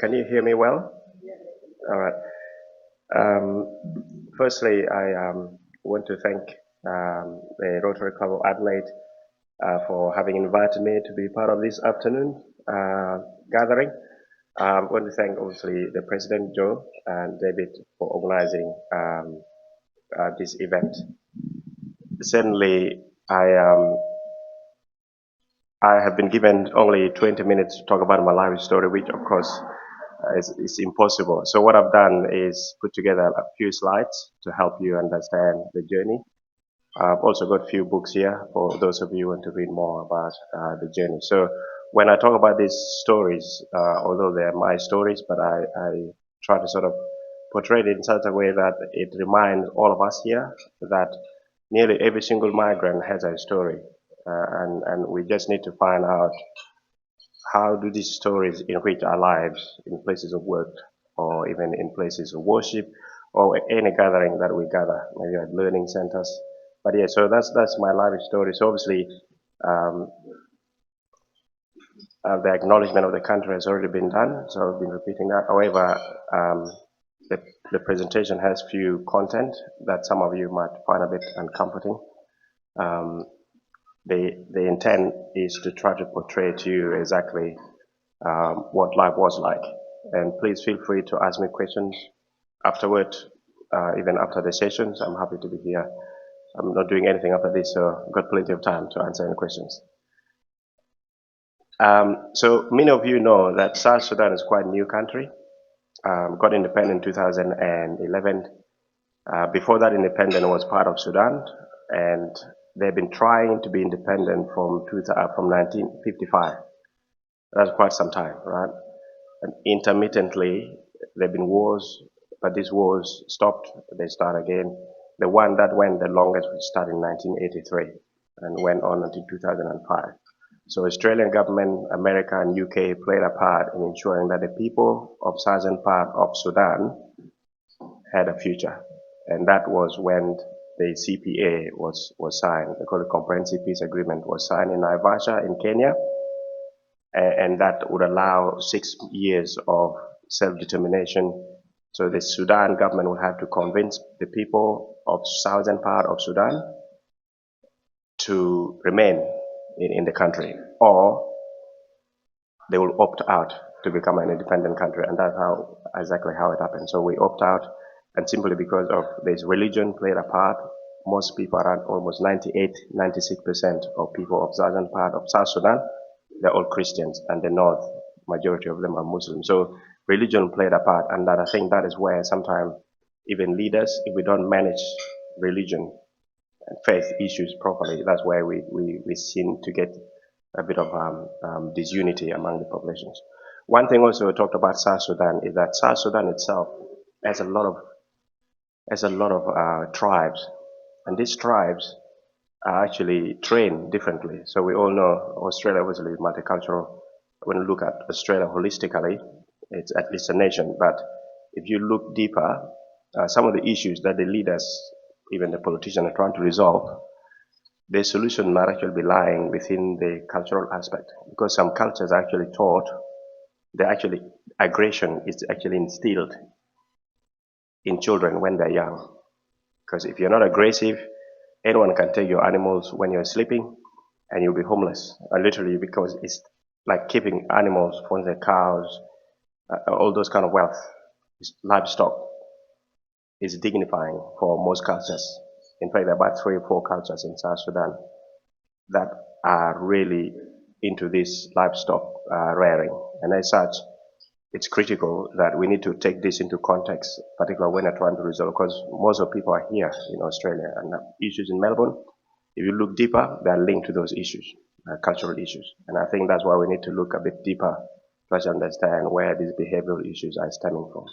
Can you hear me well? All right. Firstly, I want to thank the Rotary Club of Adelaide for having invited me to be part of this afternoon gathering. I want to thank obviously the President Joe and David for organizing this event. Certainly, I have been given only 20 minutes to talk about my life story, which of course is impossible. So what I've done is put together a few slides to help you understand the journey. I've also got a few books here for those of you who want to read more about the journey. So when I talk about these stories, although they're my stories, but I try to sort of portray it in such a way that it reminds all of us here that nearly every single migrant has a story. And we just need to find out how do these stories enrich our lives in places of work or even in places of worship or any gathering that we gather, maybe at learning centers. But yeah, so that's my life story. So obviously, the acknowledgement of the country has already been done, so I've been repeating that. However, the presentation has few content that some of you might find a bit uncomforting. The intent is to try to portray to you exactly what life was like. And please feel free to ask me questions afterward, even after the sessions. I'm happy to be here. I'm not doing anything after this, so I've got plenty of time to answer any questions. So many of you know that South Sudan is quite a new country. Got independent in 2011. Before that, independent was part of Sudan, and they've been trying to be independent from 1955. That's quite some time, right? And intermittently, there've been wars, but these wars stopped. They start again. The one that went the longest started in 1983 and went on until 2005. So Australian government, America, and UK played a part in ensuring that the people of southern part of Sudan had a future. And that was when the CPA was signed. They call it Comprehensive Peace Agreement, was signed in Naivasha in Kenya. And that would allow 6 years of self-determination. So the Sudan government would have to convince the people of southern part of Sudan to remain in the country, or they will opt out to become an independent country. And that's exactly how it happened. So we opt out, and simply because of this religion played a part. Most people, around almost 96% of people of southern part of South Sudan, they're all Christians, and the north, majority of them are Muslims. So religion played a part, and that I think that is where sometimes even leaders, if we don't manage religion and faith issues properly, that's where we seem to get a bit of disunity among the populations. One thing also we talked about South Sudan is that South Sudan itself has a lot of tribes, and these tribes are actually trained differently. So we all know Australia obviously is multicultural. When you look at Australia holistically, it's at least a nation. But if you look deeper, some of the issues that the leaders, even the politicians, are trying to resolve, the solution might actually be lying within the cultural aspect. Because some cultures are actually taught that aggression is actually instilled in children when they're young. Because if you're not aggressive, anyone can take your animals when you're sleeping, and you'll be homeless. Literally, because it's like keeping animals, for instance, cows, all those kind of wealth, livestock, is dignifying for most cultures. In fact, there are about 3 or 4 cultures in South Sudan that are really into this livestock rearing. And as such, it's critical that we need to take this into context, particularly when we're trying to resolve, because most of people are here in Australia, and issues in Melbourne, if you look deeper, they're linked to those issues, cultural issues. And I think that's why we need to look a bit deeper to actually understand where these behavioral issues are stemming from.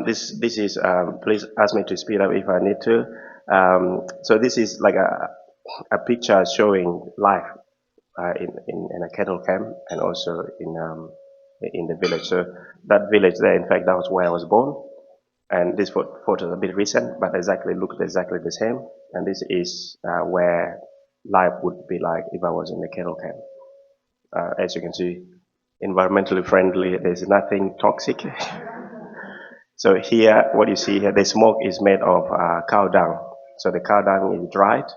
This is, please ask me to speed up if I need to. So this is like a picture showing life in a cattle camp, and also in the village. So that village there, in fact, that was where I was born. And this photo is a bit recent, but looked exactly the same. And this is where life would be like if I was in the cattle camp. As you can see, environmentally friendly. There's nothing toxic. So here, what you see here, the smoke is made of cow dung. So the cow dung is dried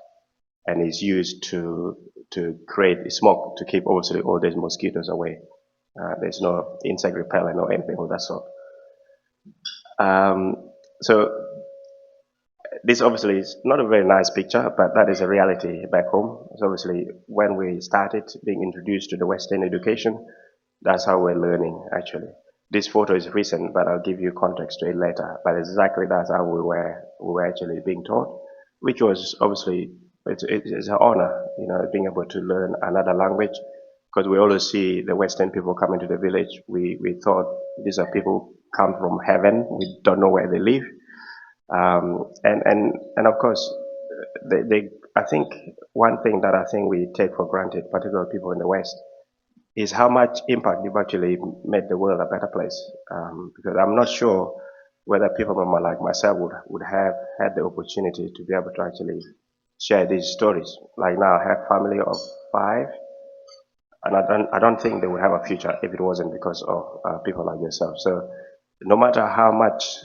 and is used to create smoke to keep obviously all these mosquitoes away. There's no insect repellent or anything of that sort. So this obviously is not a very nice picture, but that is a reality back home. So obviously, when we started being introduced to the Western education, that's how we're learning actually. This photo is recent, but I'll give you context to it later. But exactly that's how we were actually being taught, which was obviously it's an honor, being able to learn another language, because we always see the Western people coming to the village. We thought these are people come from heaven. We don't know where they live, and of course, I think one thing that I think we take for granted, particularly people in the West, is how much impact you've actually made the world a better place. Because I'm not sure whether people like myself would have had the opportunity to be able to actually share these stories. Like now, I have family of 5, and I don't think they would have a future if it wasn't because of people like yourself. So no matter how much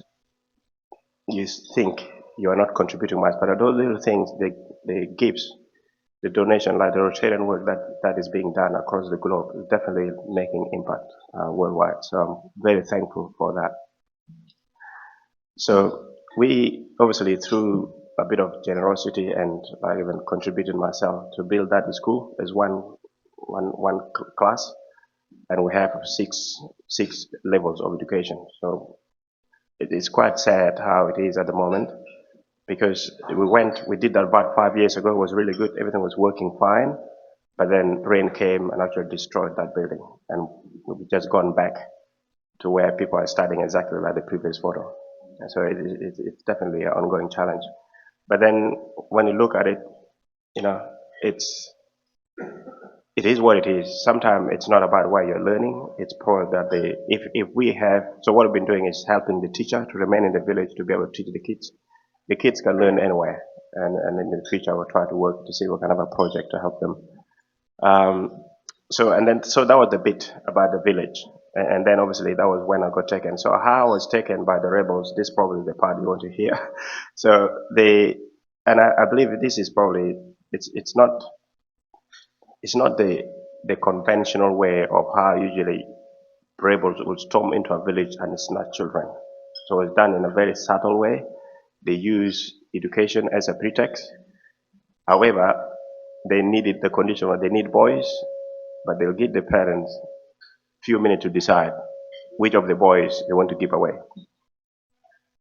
you think you are not contributing much, but those little things, the gifts, the donation, like the Rotarian work that is being done across the globe, is definitely making impact worldwide. So I'm very thankful for that. So we obviously, through a bit of generosity, and I even contributed myself to build that school as one class, and we have six levels of education. So it is quite sad how it is at the moment, because we did that about 5 years ago. It was really good. Everything was working fine. But then rain came and actually destroyed that building. And we've just gone back to where people are studying exactly like the previous photo. And so it's definitely an ongoing challenge. But then when you look at it, you know, it is what it is. Sometimes it's not about where you're learning. It's probably that if we have, so what we've been doing is helping the teacher to remain in the village to be able to teach the kids. The kids can learn anywhere. And in the future, we'll try to work to see what kind of a project to help them. So that was the bit about the village. And then obviously that was when I got taken. So how I was taken by the rebels, this is probably the part you want to hear. So I believe this is probably, it's not the conventional way of how usually rebels would storm into a village and snatch children. So it's done in a very subtle way. They use education as a pretext. However, they needed the condition where they need boys, but they'll give the parents few minutes to decide which of the boys they want to give away.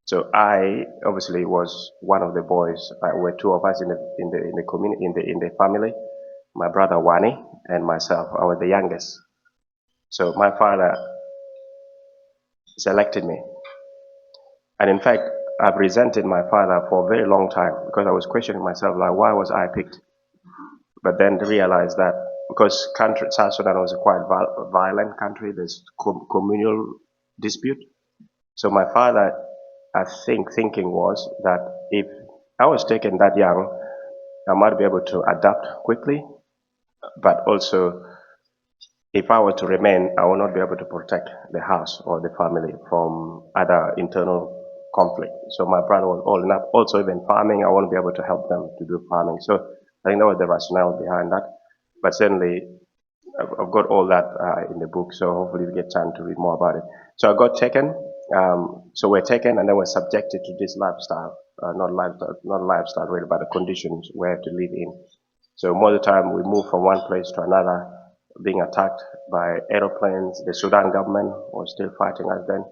So I obviously was one of the boys. There were 2 of us in the community, in the family. My brother Wani and myself. I was the youngest. So my father selected me, and in fact, I've resented my father for a very long time, because I was questioning myself, like, why was I picked? But then realized that because South Sudan was a quite violent country, there's communal dispute. So my father, I think, thinking was that if I was taken that young, I might be able to adapt quickly, but also if I were to remain, I will not be able to protect the house or the family from other internal conflict. So my brother was old enough. Also, even farming, I won't be able to help them to do farming. So I think that was the rationale behind that. But certainly, I've got all that in the book, so hopefully we get time to read more about it. So I got taken. So we're taken, and then we're subjected to this lifestyle, not lifestyle really, but the conditions we have to live in. So most of the time we move from one place to another, being attacked by aeroplanes. The Sudan government was still fighting us then.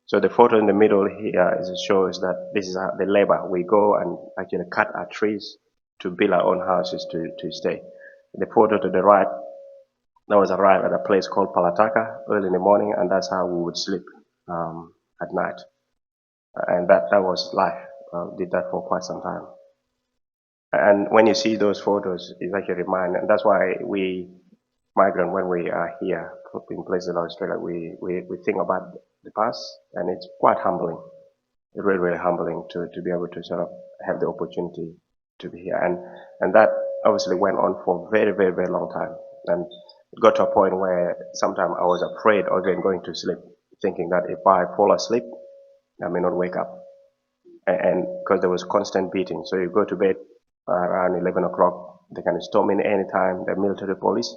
So the photo in the middle here shows that this is the labor. We go and actually cut our trees to build our own houses to stay. The photo to the right, that was arrived at a place called Palataka early in the morning, and that's how we would sleep at night. And that was life. Did that for quite some time. And when you see those photos, it's like a reminder. And that's why we migrant, when we are here in places like Australia, we think about the past, and it's quite humbling. It's really, really humbling to be able to sort of have the opportunity to be here. And that obviously went on for a very, very, very long time. And It got to a point where sometimes I was afraid of even going to sleep, thinking that if I fall asleep, I may not wake up. And because there was constant beating. So you go to bed around 11 o'clock, they can storm in anytime, the military police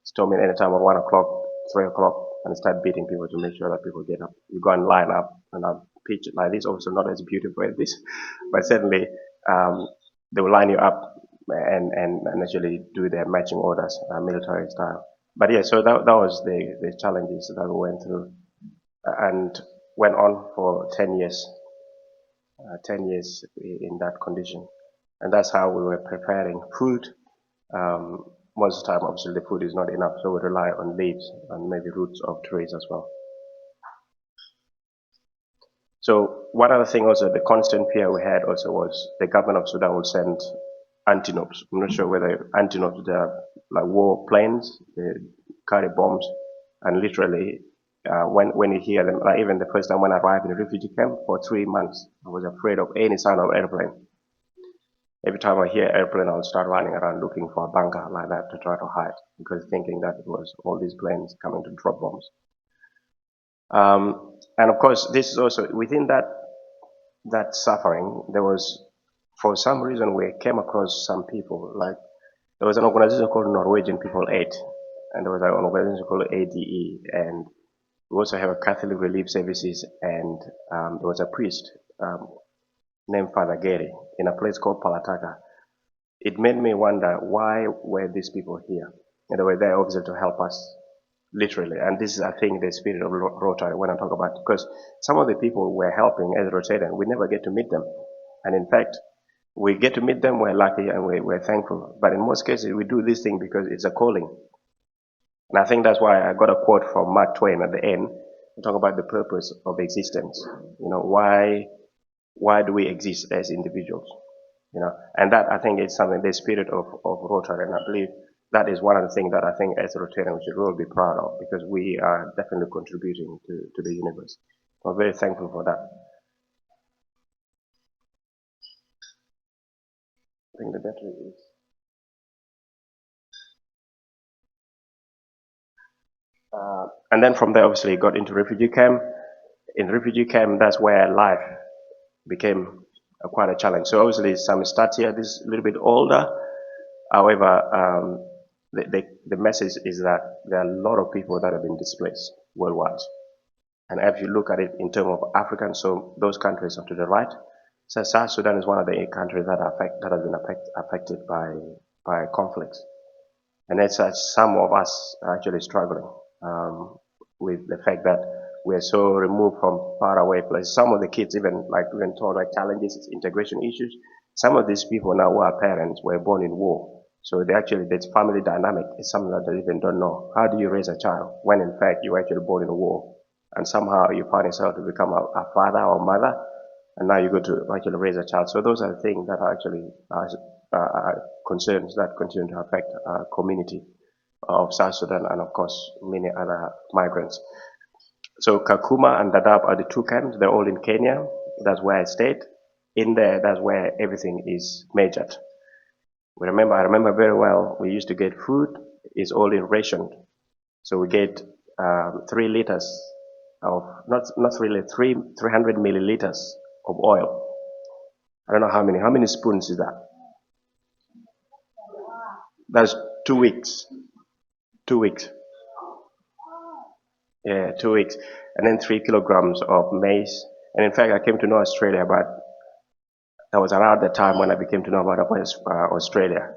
storm in anytime at 1 o'clock, 3 o'clock, and start beating people to make sure that people get up. You go and line up and I'll pitch like this, also not as beautiful as this, but certainly they will line you up and actually do their matching orders, military style. But yeah, so that was the challenges that we went through and went on for 10 years. 10 years in that condition. And that's how we were preparing food. Most of the time, obviously, the food is not enough, so we rely on leaves and maybe roots of trees as well. So one other thing also, the constant fear we had also was the government of Sudan would send antinopes. I'm not sure whether antinopes, they are like war planes, they carry bombs, and literally when you hear them, like even the first time when I arrived in a refugee camp for 3 months, I was afraid of any sound of airplane. Every time I hear airplane, I'll start running around looking for a bunker like that to try to hide, because thinking that it was all these planes coming to drop bombs. And of course, this is also within that suffering. There was, for some reason, we came across some people. Like there was an organization called Norwegian People Aid, and there was an organization called ADE, and we also have a Catholic Relief Services, and there was a priest named Father Gary in a place called Palataka. It made me wonder, why were these people here? And they were there obviously to help us, literally. And this is, I think, the spirit of Rotary when I talk about, because some of the people we're helping as Rotarian, we never get to meet them. And in fact, we get to meet them, we're lucky and we're thankful. But in most cases, we do this thing because it's a calling. And I think that's why I got a quote from Mark Twain at the end to talk about the purpose of existence. You know, why do we exist as individuals? You know, and that I think is something, the spirit of Rotary, and I believe that is one of the things that I think as a Rotarian we should really be proud of, because we are definitely contributing to the universe. I'm very thankful for that. I think the battery is. And then from there, obviously, got into refugee camp. In refugee camp, that's where life became quite a challenge. So obviously, some start here, this is a little bit older. However, the message is that there are a lot of people that have been displaced worldwide. And if you look at it in terms of African, so those countries are to the right. So South Sudan is one of the countries that has been affected by conflicts. And as such, some of us are actually struggling with the fact that we're so removed from faraway places. Some of the kids even told like challenges, integration issues. Some of these people now who are parents were born in war. So they actually, this family dynamic is something that they even don't know. How do you raise a child when in fact you were actually born in a war? And somehow you find yourself to become a father or mother, and now you go to actually raise a child. So those are the things that are actually concerns that continue to affect our community of South Sudan and of course many other migrants. So Kakuma and Dadaab are the two camps. They're all in Kenya. That's where I stayed. In there, that's where everything is measured. I remember very well, we used to get food. It's all in ration. So we get 3 liters of, not 3 liters, 300 milliliters of oil. I don't know how many spoons is that? That's 2 weeks. 2 weeks. Yeah, 2 weeks. And then 3 kilograms of maize. And in fact, I came to know Australia, but that was around the time when I became to know about Australia.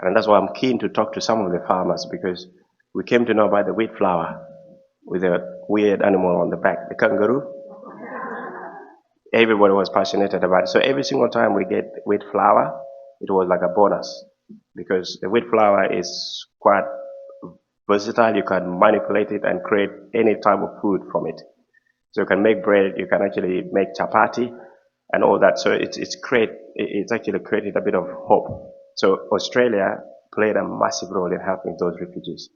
And that's why I'm keen to talk to some of the farmers, because we came to know about the wheat flour with a weird animal on the back, the kangaroo. Everybody was passionate about it. So every single time we get wheat flour, it was like a bonus, because the wheat flour is quite versatile. You can manipulate it and create any type of food from it. So you can make bread, you can actually make chapati and all that. So it's actually created a bit of hope. So Australia played a massive role in helping those refugees.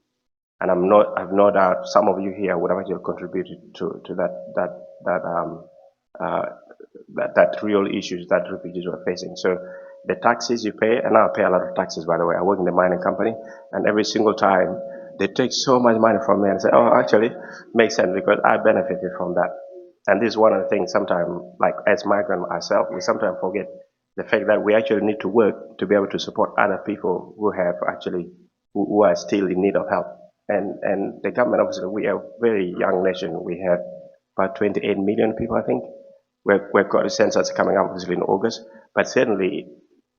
And I've no doubt some of you here would have actually contributed to that real issues that refugees were facing. So the taxes you pay, and I pay a lot of taxes, by the way. I work in the mining company, and every single time they take so much money from me and say, oh, actually, makes sense because I benefited from that. And this is one of the things sometimes, like as migrants ourselves, we sometimes forget the fact that we actually need to work to be able to support other people who have actually, who are still in need of help. And the government, obviously, we are a very young nation. We have about 28 million people, I think. We've got a census coming up, obviously, in August. But certainly,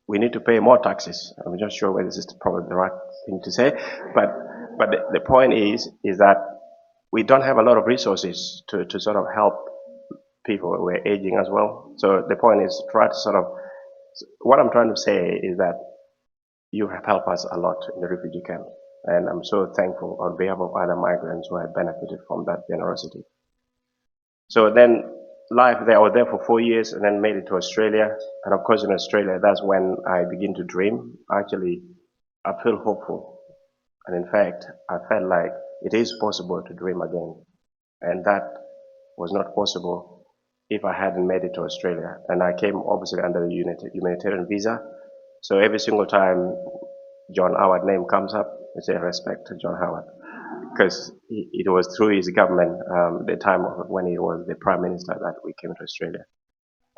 we need to pay more taxes. I'm not sure whether this is probably the right thing to say, but the point is that we don't have a lot of resources to sort of help people. We're aging as well. So the point is try to sort of, what I'm trying to say is that you have helped us a lot in the refugee camp. And I'm so thankful on behalf of other migrants who have benefited from that generosity. So then life there, I was there for 4 years and then made it to Australia. And of course in Australia, that's when I begin to dream. Actually, I feel hopeful. And in fact, I felt like it is possible to dream again. And that was not possible if I hadn't made it to Australia. And I came obviously under the humanitarian visa. So every single time John Howard name comes up, I say respect to John Howard. Because it was through his government, the time of when he was the prime minister, that we came to Australia.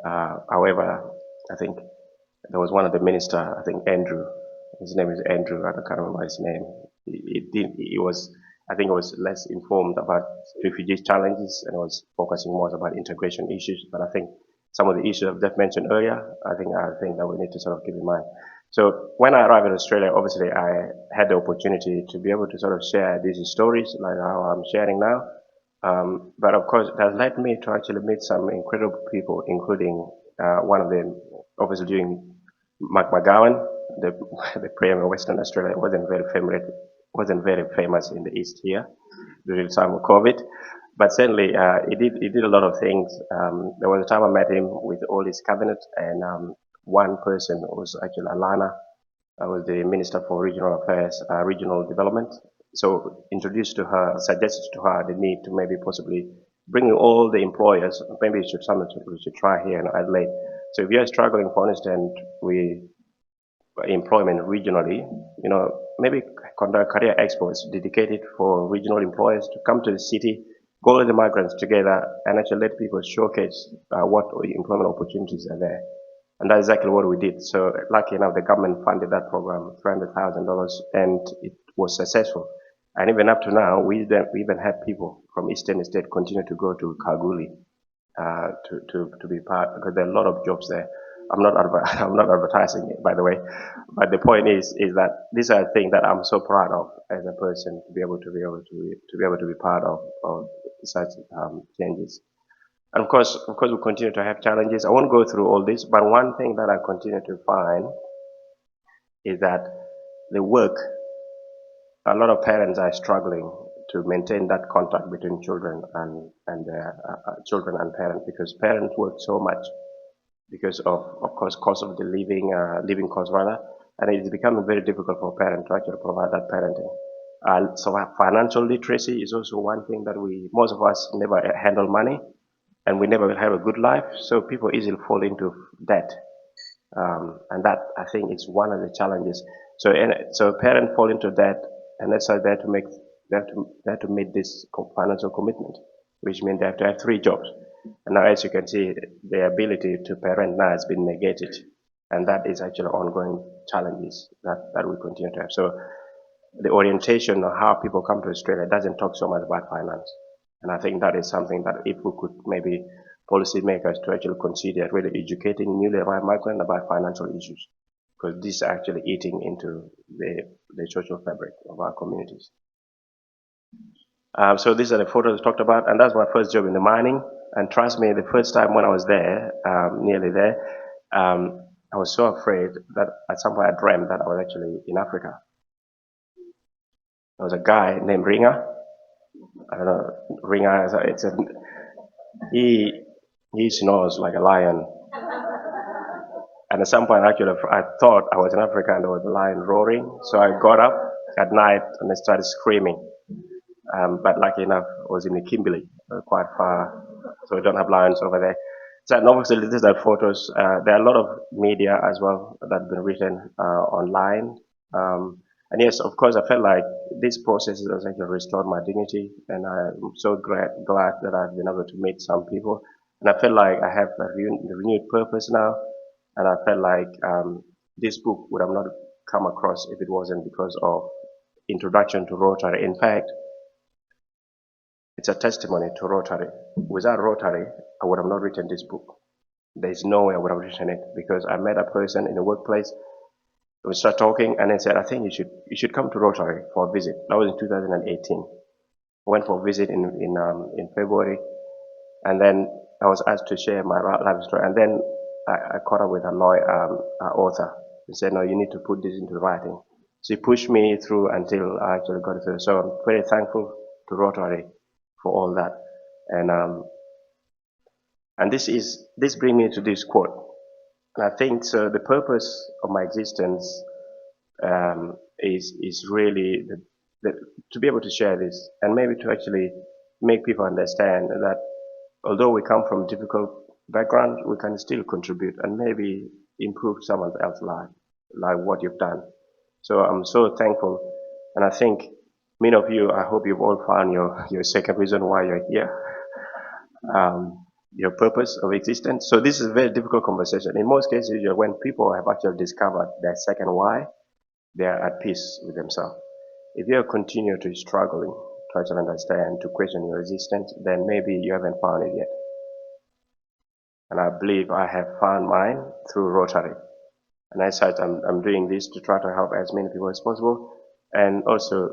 However, I think there was one of the minister, I think Andrew, his name is Andrew, I can't remember his name. He was, I think, he was less informed about refugee challenges and was focusing more about integration issues. But I think some of the issues I've just mentioned earlier, I think that we need to sort of keep in mind. So when I arrived in Australia, obviously I had the opportunity to be able to sort of share these stories like how I'm sharing now. But of course, it has led me to actually meet some incredible people, including one of them, obviously during Mark McGowan, the, the Premier of Western Australia, wasn't very famous in the East here during the time of COVID. But certainly, he did a lot of things. There was a time I met him with all his cabinet, and one person was actually Alana. I was the Minister for Regional Affairs, Regional Development. So introduced to her, suggested to her the need to maybe possibly bring all the employers, maybe we should try here in Adelaide. So if you're struggling, for instance, with employment regionally, maybe conduct career expos dedicated for regional employers to come to the city, call the migrants together, and actually let people showcase what employment opportunities are there. And that's exactly what we did. So lucky enough, the government funded that program, $300,000, and it was successful. And even up to now, we even have people from Eastern State continue to go to Kalgoorlie to be part, because there are a lot of jobs there. I'm not advertising it, by the way, but the point is that these are things that I'm so proud of as a person to be able to be part of such changes. And of course, we continue to have challenges. I won't go through all this, but one thing that I continue to find is that the work, a lot of parents are struggling to maintain that contact between children and children and parents, because parents work so much because of course, cost of the living cost rather, and it's becoming very difficult for parents to actually provide that parenting. So financial literacy is also one thing that most of us never handle money, and we never have a good life, so people easily fall into debt. And that, I think, is one of the challenges. So parents fall into debt, and that's why they have to meet this financial commitment, which means they have to have 3 jobs. And now, as you can see, the ability to parent now has been negated, and that is actually ongoing challenges that we continue to have. So the orientation of how people come to Australia doesn't talk so much about finance. And I think that is something that if we could maybe policymakers to actually consider really educating newly arrived migrants about financial issues, because this is actually eating into the social fabric of our communities. So these are the photos I talked about, and that's my first job in the mining. And trust me, the first time when I was there, nearly there, I was so afraid that at some point I dreamt that I was actually in Africa. There was a guy named Ringer. I don't know, Ringer, he snores like a lion. And at some point, actually, I thought I was in Africa and there was a lion roaring. So I got up at night and I started screaming. But lucky enough, I was in the Kimberley, quite far, so we don't have lions over there. So and obviously, these are photos. There are a lot of media as well that have been written online. And yes, of course, I felt like this process has actually restored my dignity, and I'm so glad that I've been able to meet some people. And I feel like I have a renewed purpose now, and I felt like this book would have not come across if it wasn't because of introduction to Rotary. In fact, it's a testimony to Rotary. Without Rotary, I would have not written this book. There's no way I would have written it because I met a person in the workplace. We started talking, and they said, "I think you should come to Rotary for a visit." That was in 2018. I went for a visit in February, and then I was asked to share my life story. And then I caught up with a lawyer, author. He said, "No, you need to put this into writing." So he pushed me through until I actually got it through. So I'm very thankful to Rotary for all that. And this brings me to this quote. And I think so. The purpose of my existence is really to be able to share this, and maybe to actually make people understand that although we come from difficult backgrounds, we can still contribute and maybe improve someone else's life, like what you've done. So I'm so thankful, and I think many of you, I hope you've all found your second reason why you're here, your purpose of existence. So this is a very difficult conversation. In most cases, when people have actually discovered their second why, they are at peace with themselves. If you continue to struggling, try to understand, to question your existence, then maybe you haven't found it yet. And I believe I have found mine through Rotary. And as such, I'm doing this to try to help as many people as possible, and also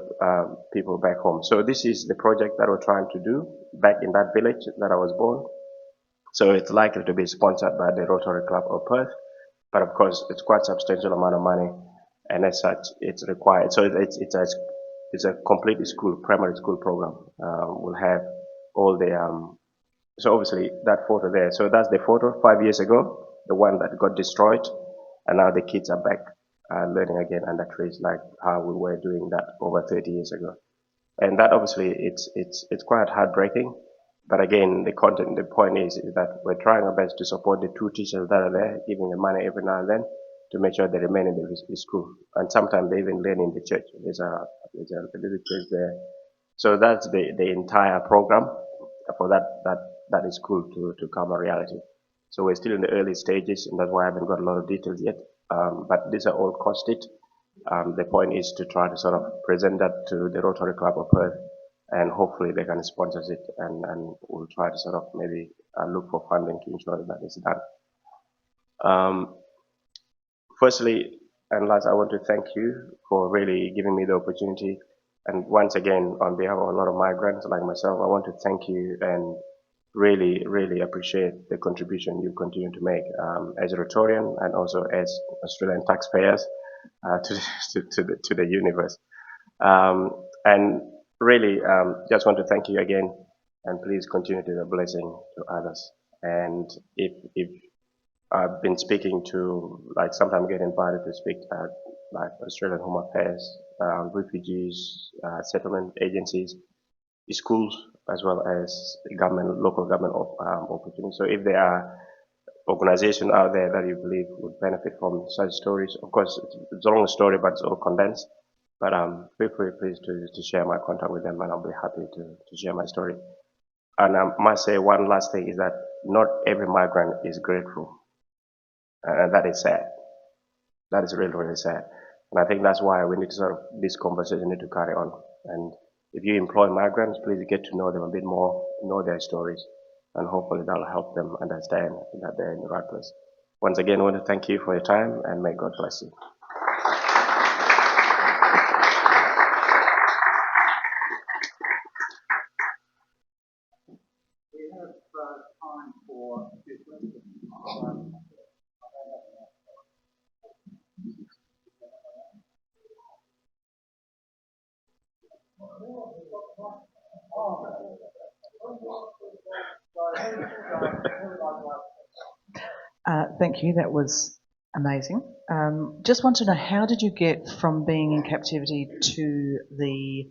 people back home. So this is the project that we're trying to do back in that village that I was born. So it's likely to be sponsored by the Rotary Club of Perth, but of course it's quite substantial amount of money, and as such it's required. So it's a complete school, primary school program. We'll have all the so obviously that photo there. So that's the photo 5 years ago, the one that got destroyed, and now the kids are back learning again under trees, like how we were doing that over 30 years ago. And that obviously it's quite heartbreaking. But again, the point is that we're trying our best to support the two teachers that are there, giving them money every now and then to make sure they remain in the school. And sometimes they even learn in the church. There's a little church there. So that's the entire program for that school to come a reality. So we're still in the early stages, and that's why I haven't got a lot of details yet. But these are all costed. The point is to try to sort of present that to the Rotary Club of Perth, and hopefully they can sponsor it, and we'll try to sort of maybe look for funding to ensure that it's done. Firstly and last, I want to thank you for really giving me the opportunity. And once again, on behalf of a lot of migrants like myself, I want to thank you and really, really appreciate the contribution you continue to make as a Rotarian and also as Australian taxpayers to the universe. And really, just want to thank you again, and please continue to be a blessing to others. And if I've been speaking to, like, sometimes get invited to speak at like Australian Home Affairs, refugees, settlement agencies, schools, as well as government, local government opportunities. So if there are organizations out there that you believe would benefit from such stories, of course, it's a long story, but it's all condensed. But feel free, please, to share my contact with them, and I'll be happy to share my story. And I must say one last thing is that not every migrant is grateful. And that is sad. That is really, really sad. And I think that's why we need to sort of, this conversation need to carry on. And if you employ migrants, please get to know them a bit more, know their stories, and hopefully that'll help them understand that they're in the right place. Once again, I want to thank you for your time, and may God bless you. We have time for a few questions. Thank you. That was amazing. Just want to know, how did you get from being in captivity to the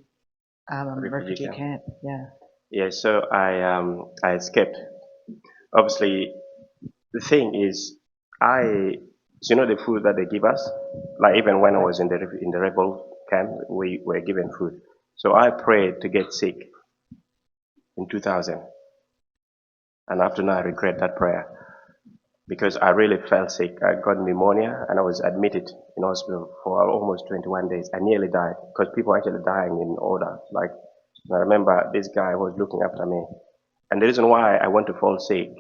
refugee camp? Yeah. Yeah. So I escaped. Obviously, the thing is, so you know the food that they give us, like even when I was in the rebel camp, we were given food. So I prayed to get sick in 2000. And up to now, I regret that prayer because I really felt sick. I got pneumonia and I was admitted in hospital for almost 21 days. I nearly died because people are actually dying in order. Like, I remember this guy was looking after me. And the reason why I went to fall sick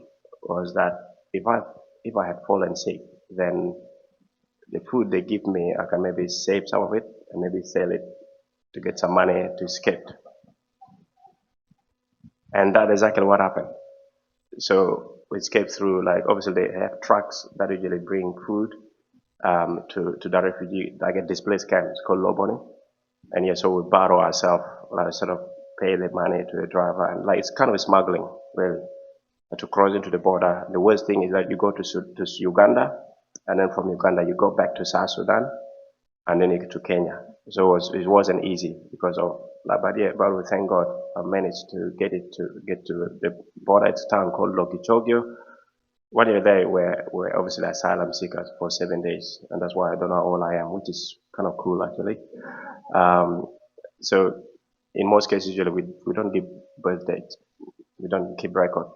was that if I had fallen sick, then the food they give me, I can maybe save some of it and maybe sell it to get some money to escape. And that's exactly what happened. So we escaped through, like, obviously they have trucks that usually bring food to the refugee, like a displaced camp. It's called Loboni. And yeah, so we borrow ourselves, like sort of pay the money to the driver. And like, it's kind of smuggling, really, to cross into the border. The worst thing is that you go to Uganda, and then from Uganda you go back to South Sudan, and then you get to Kenya. So it wasn't easy because of, like, but yeah, but we thank God I managed to get to the border. It's a town called Lokichogyo. When you're there, we're obviously asylum seekers for 7 days, and that's why I don't know how old I am, which is kind of cool actually. So in most cases, usually we don't give birth dates. We don't keep record.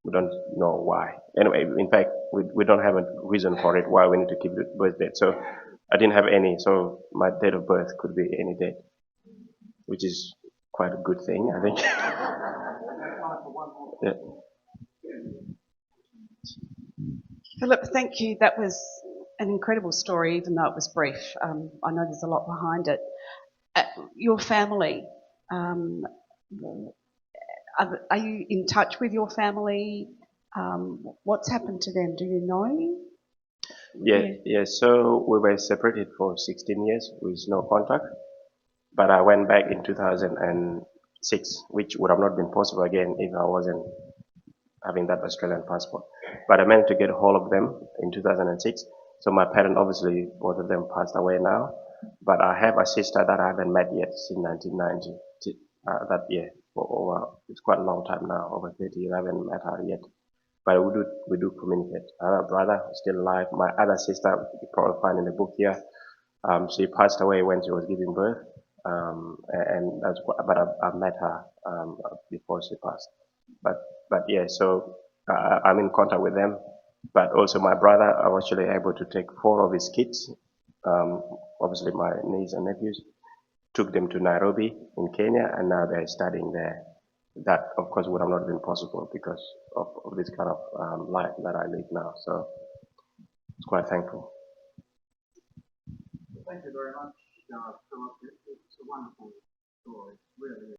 We don't know why. Anyway, in fact, we don't have a reason for it why we need to keep the birth date. So I didn't have any. So my date of birth could be any date, which is quite a good thing, I think. Yeah. Philip, thank you. That was an incredible story, even though it was brief. I know there's a lot behind it. Your family, are you in touch with your family? What's happened to them? Do you know? Yeah. So we were separated for 16 years with no contact. But I went back in 2006, which would have not been possible again if I wasn't having that Australian passport. But I managed to get hold of them in 2006. So my parents, obviously, both of them passed away now. But I have a sister that I haven't met yet since 1990. That year, it's quite a long time now, over 30 years. I haven't met her yet. But we do communicate. I have a brother who's still alive. My other sister, you probably find in the book here, she passed away when she was giving birth. And that's but I met her before she passed. But yeah, so I'm in contact with them. But also my brother, I was actually able to take 4 of his kids, obviously my niece and nephews, took them to Nairobi in Kenya, and now they're studying there. That, of course, would have not been possible because of this kind of life that I live now. So it's quite thankful. Thank you very much, Philip. It's a wonderful story, really.